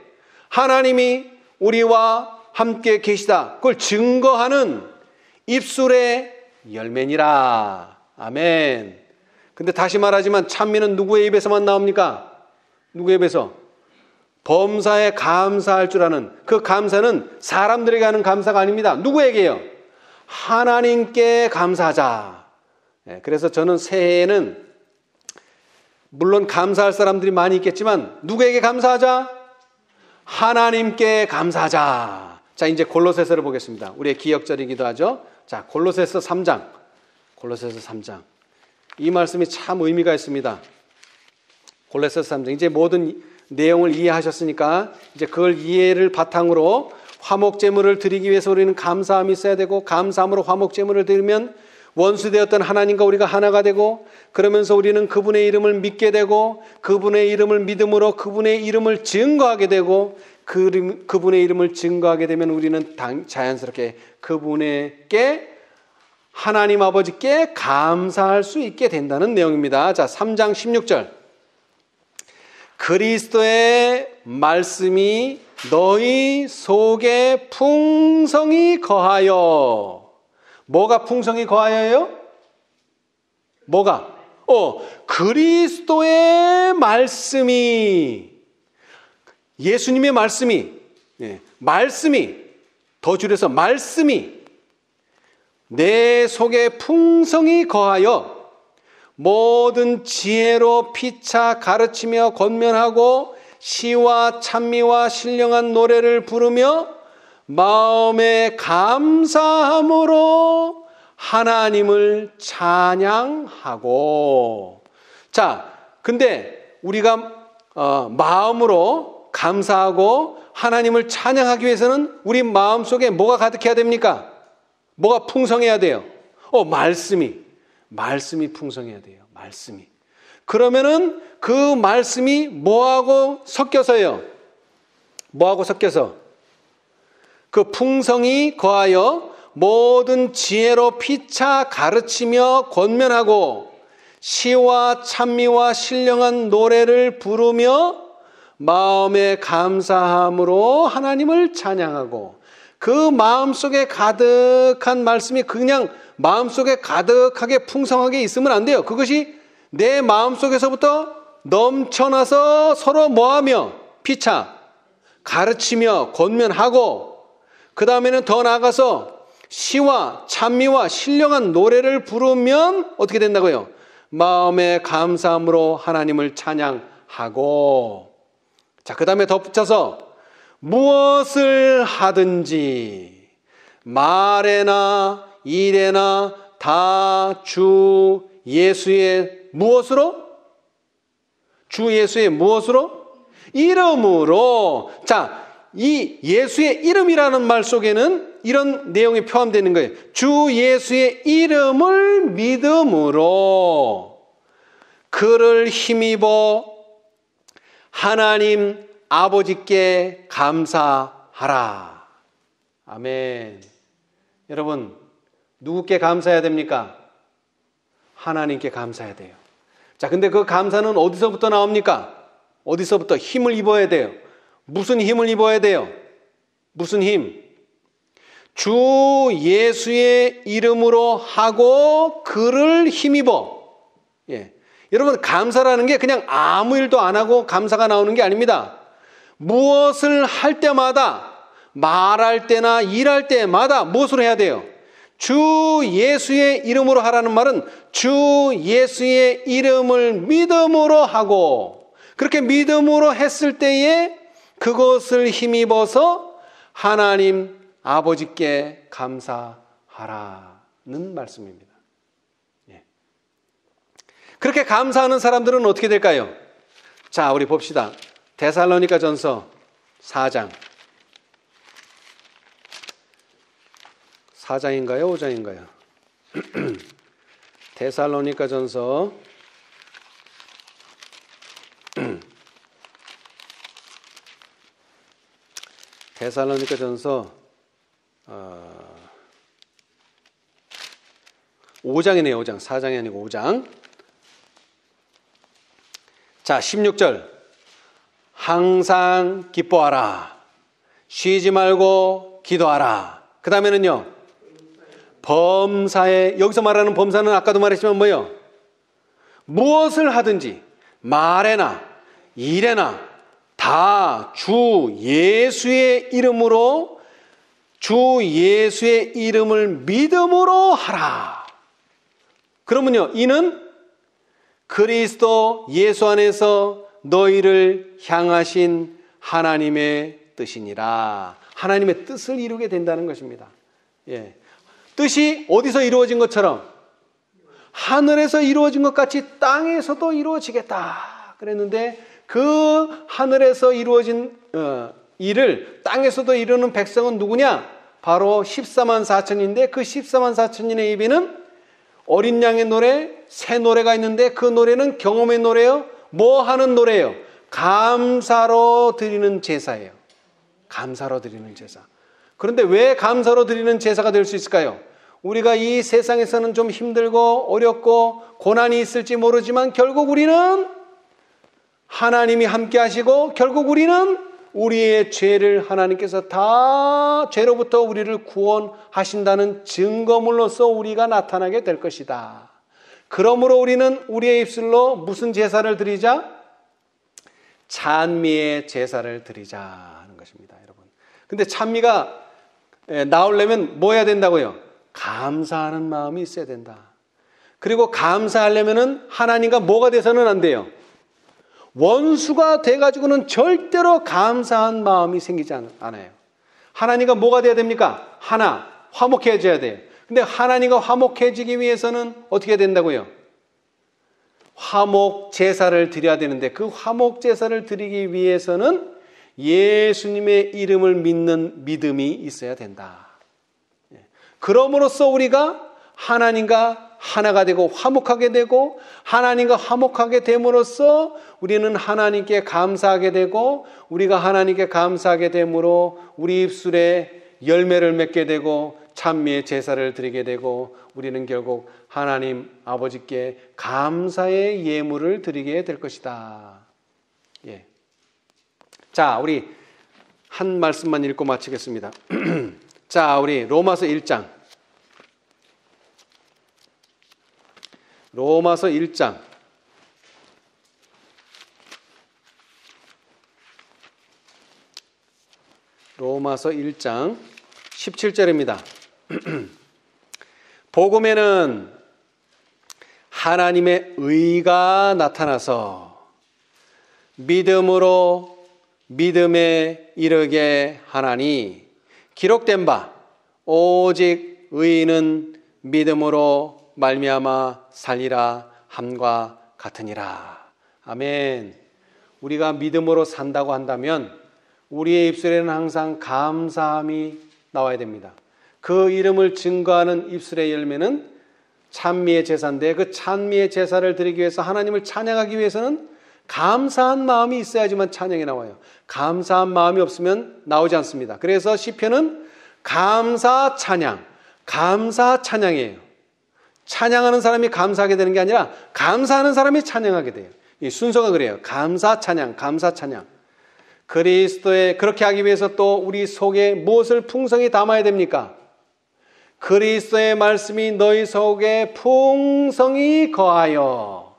하나님이 우리와 함께 계시다. 그걸 증거하는 입술의 열매니라. 아멘. 근데 다시 말하지만 찬미는 누구의 입에서만 나옵니까? 누구의 입에서? 범사에 감사할 줄 아는 그 감사는 사람들에게 하는 감사가 아닙니다. 누구에게요? 하나님께 감사하자. 그래서 저는 새해에는 물론 감사할 사람들이 많이 있겠지만 누구에게 감사하자? 하나님께 감사하자. 자, 이제 골로새서를 보겠습니다. 우리의 기억절이기도 하죠. 자, 골로새서 3장. 골로새서 3장. 이 말씀이 참 의미가 있습니다. 골로새서 3장. 이제 모든 내용을 이해하셨으니까 이제 그걸 이해를 바탕으로 화목제물을 드리기 위해서 우리는 감사함이 있어야 되고, 감사함으로 화목제물을 드리면 원수되었던 하나님과 우리가 하나가 되고, 그러면서 우리는 그분의 이름을 믿게 되고, 그분의 이름을 믿음으로 그분의 이름을 증거하게 되고, 그분의 이름을 증거하게 되면 우리는 자연스럽게 그분에게, 하나님 아버지께 감사할 수 있게 된다는 내용입니다. 자, 3장 16절. 그리스도의 말씀이 너희 속에 풍성히 거하여. 뭐가 풍성히 거하여요? 뭐가? 그리스도의 말씀이, 예수님의 말씀이, 말씀이, 더 줄여서 말씀이 내 속에 풍성히 거하여 모든 지혜로 피차 가르치며 권면하고 시와 찬미와 신령한 노래를 부르며 마음에 감사함으로 하나님을 찬양하고. 자, 근데 우리가 마음으로 감사하고 하나님을 찬양하기 위해서는 우리 마음속에 뭐가 가득해야 됩니까? 뭐가 풍성해야 돼요? 말씀이 풍성해야 돼요. 말씀이. 그러면은 그 말씀이 뭐하고 섞여서요? 뭐하고 섞여서? 그 풍성이 거하여 모든 지혜로 피차 가르치며 권면하고 시와 찬미와 신령한 노래를 부르며 마음에 감사함으로 하나님을 찬양하고. 그 마음속에 가득한 말씀이 그냥 마음속에 가득하게 풍성하게 있으면 안 돼요. 그것이 내 마음속에서부터 넘쳐나서 서로 뭐하며? 피차 가르치며 권면하고, 그 다음에는 더 나아가서 시와 찬미와 신령한 노래를 부르면 어떻게 된다고요? 마음에 감사함으로 하나님을 찬양하고. 자, 그 다음에 덧붙여서 무엇을 하든지 말에나 일에나 다 주 예수의 무엇으로? 주 예수의 무엇으로? 이름으로. 자, 이 예수의 이름이라는 말 속에는 이런 내용이 포함되는 거예요. 주 예수의 이름을 믿음으로 그를 힘입어 하나님 아버지께 감사하라. 아멘. 여러분, 누구께 감사해야 됩니까? 하나님께 감사해야 돼요. 자, 근데 그 감사는 어디서부터 나옵니까? 어디서부터? 힘을 입어야 돼요. 무슨 힘을 입어야 돼요? 무슨 힘? 주 예수의 이름으로 하고 그를 힘입어. 여러분, 감사라는 게 그냥 아무 일도 안 하고 감사가 나오는 게 아닙니다. 무엇을 할 때마다, 말할 때나 일할 때마다 무엇으로 해야 돼요? 주 예수의 이름으로 하라는 말은 주 예수의 이름을 믿음으로 하고, 그렇게 믿음으로 했을 때에 그것을 힘입어서 하나님 아버지께 감사하라는 말씀입니다. 그렇게 감사하는 사람들은 어떻게 될까요? 자, 우리 봅시다. 데살로니가전서 4장. 4장인가요? 5장인가요? 데살로니가전서 5장이네요. 5장. 4장이 아니고 5장. 자, 16절. 항상 기뻐하라. 쉬지 말고 기도하라. 그 다음에는요, 범사에, 여기서 말하는 범사는 아까도 말했지만 뭐예요? 무엇을 하든지 말에나 일에나 다 주 예수의 이름으로, 주 예수의 이름을 믿음으로 하라. 그러면요, 이는 그리스도 예수 안에서 너희를 향하신 하나님의 뜻이니라. 하나님의 뜻을 이루게 된다는 것입니다. 예. 뜻이 어디서 이루어진 것처럼 하늘에서 이루어진 것 같이 땅에서도 이루어지겠다 그랬는데, 그 하늘에서 이루어진 일을 땅에서도 이루는 백성은 누구냐? 바로 14만 4천인데, 그 14만 4천인의 입에는 어린 양의 노래, 새 노래가 있는데, 그 노래는 경험의 노래예요. 뭐 하는 노래예요? 감사로 드리는 제사예요. 감사로 드리는 제사. 그런데 왜 감사로 드리는 제사가 될 수 있을까요? 우리가 이 세상에서는 좀 힘들고 어렵고 고난이 있을지 모르지만, 결국 우리는 하나님이 함께 하시고, 결국 우리는 우리의 죄를 하나님께서 다 죄로부터 우리를 구원하신다는 증거물로서 우리가 나타나게 될 것이다. 그러므로 우리는 우리의 입술로 무슨 제사를 드리자? 찬미의 제사를 드리자 하는 것입니다, 여러분. 근데 찬미가 나오려면 뭐 해야 된다고요? 감사하는 마음이 있어야 된다. 그리고 감사하려면은 하나님과 뭐가 돼서는 안 돼요. 원수가 돼가지고는 절대로 감사한 마음이 생기지 않아요. 하나님과 뭐가 돼야 됩니까? 하나, 화목해져야 돼요. 근데 하나님과 화목해지기 위해서는 어떻게 된다고요? 화목 제사를 드려야 되는데, 그 화목 제사를 드리기 위해서는 예수님의 이름을 믿는 믿음이 있어야 된다. 그럼으로써 우리가 하나님과 하나가 되고 화목하게 되고, 하나님과 화목하게 됨으로써 우리는 하나님께 감사하게 되고, 우리가 하나님께 감사하게 되므로 우리 입술에 열매를 맺게 되고 찬미의 제사를 드리게 되고, 우리는 결국 하나님 아버지께 감사의 예물을 드리게 될 것이다. 예. 자, 우리 한 말씀만 읽고 마치겠습니다. 자, 우리 로마서 1장. 로마서 1장. 로마서 1장 17절입니다. 복음에는 하나님의 의가 나타나서 믿음으로 믿음에 이르게 하나니, 기록된 바 오직 의인은 믿음으로 말미암아 살리라 함과 같으니라. 아멘. 우리가 믿음으로 산다고 한다면 우리의 입술에는 항상 감사함이 나와야 됩니다. 그 이름을 증거하는 입술의 열매는 찬미의 제사인데, 그 찬미의 제사를 드리기 위해서, 하나님을 찬양하기 위해서는 감사한 마음이 있어야지만 찬양이 나와요. 감사한 마음이 없으면 나오지 않습니다. 그래서 시편은 감사 찬양, 감사 찬양이에요. 찬양하는 사람이 감사하게 되는 게 아니라 감사하는 사람이 찬양하게 돼요. 이 순서가 그래요. 감사 찬양, 감사 찬양. 그리스도의, 그렇게 하기 위해서 또 우리 속에 무엇을 풍성히 담아야 됩니까? 그리스도의 말씀이 너희 속에 풍성히 거하여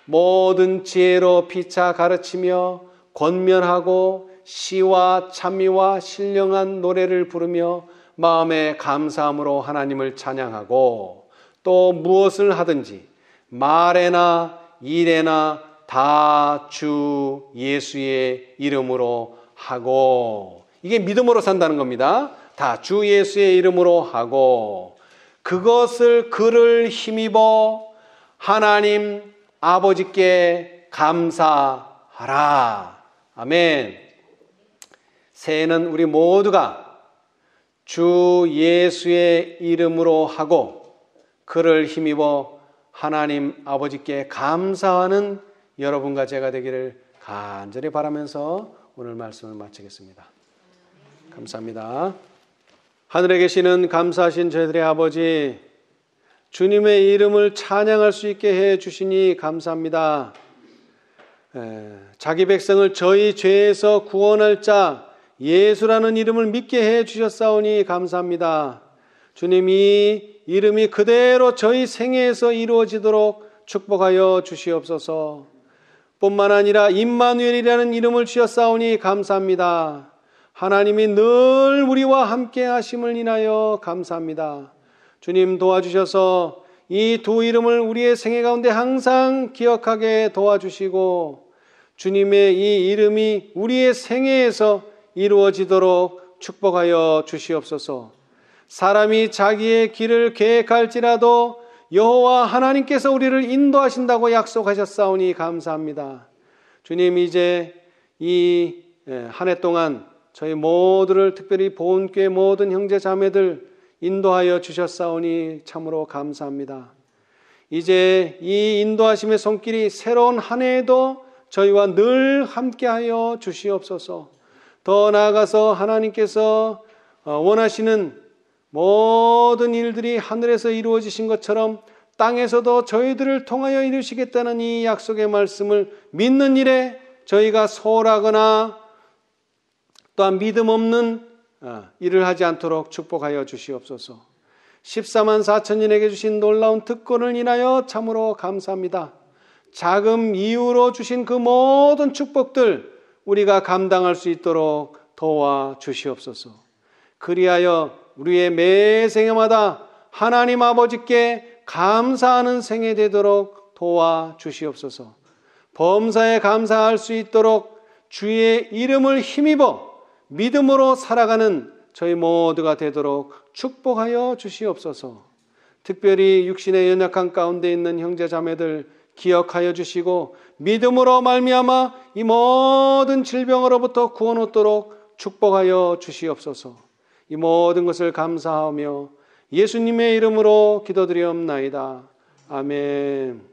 모든 지혜로 피차 가르치며 권면하고 시와 찬미와 신령한 노래를 부르며 마음에 감사함으로 하나님을 찬양하고, 또 무엇을 하든지 말에나 일에나 다 주 예수의 이름으로 하고, 이게 믿음으로 산다는 겁니다. 다 주 예수의 이름으로 하고, 그것을 그를 힘입어 하나님 아버지께 감사하라. 아멘. 새해는 우리 모두가 주 예수의 이름으로 하고 그를 힘입어 하나님 아버지께 감사하는 여러분과 제가 되기를 간절히 바라면서 오늘 말씀을 마치겠습니다. 감사합니다. 하늘에 계시는 감사하신 저희들의 아버지, 주님의 이름을 찬양할 수 있게 해 주시니 감사합니다. 자기 백성을 저희 죄에서 구원할 자 예수라는 이름을 믿게 해 주셨사오니 감사합니다. 주님, 이 이름이 그대로 저희 생애에서 이루어지도록 축복하여 주시옵소서. 뿐만 아니라 임마누엘이라는 이름을 주셨사오니 감사합니다. 하나님이 늘 우리와 함께 하심을 인하여 감사합니다. 주님, 도와주셔서 이 두 이름을 우리의 생애 가운데 항상 기억하게 도와주시고 주님의 이 이름이 우리의 생애에서 이루어지도록 축복하여 주시옵소서. 사람이 자기의 길을 계획할지라도 여호와 하나님께서 우리를 인도하신다고 약속하셨사오니 감사합니다. 주님, 이제 이 한 해 동안 저희 모두를, 특별히 보은교회 모든 형제 자매들 인도하여 주셨사오니 참으로 감사합니다. 이제 이 인도하심의 손길이 새로운 한 해에도 저희와 늘 함께하여 주시옵소서. 더 나아가서 하나님께서 원하시는 모든 일들이 하늘에서 이루어지신 것처럼 땅에서도 저희들을 통하여 이루시겠다는 이 약속의 말씀을 믿는 일에 저희가 소홀하거나 또한 믿음 없는 일을 하지 않도록 축복하여 주시옵소서. 14만 4천인에게 주신 놀라운 특권을 인하여 참으로 감사합니다. 자금 이후로 주신 그 모든 축복들 우리가 감당할 수 있도록 도와 주시옵소서. 그리하여 우리의 매 생애마다 하나님 아버지께 감사하는 생애 되도록 도와 주시옵소서. 범사에 감사할 수 있도록 주의 이름을 힘입어 믿음으로 살아가는 저희 모두가 되도록 축복하여 주시옵소서. 특별히 육신의 연약한 가운데 있는 형제 자매들 기억하여 주시고 믿음으로 말미암아 이 모든 질병으로부터 구원 얻도록 축복하여 주시옵소서. 이 모든 것을 감사하며 예수님의 이름으로 기도드리옵나이다. 아멘.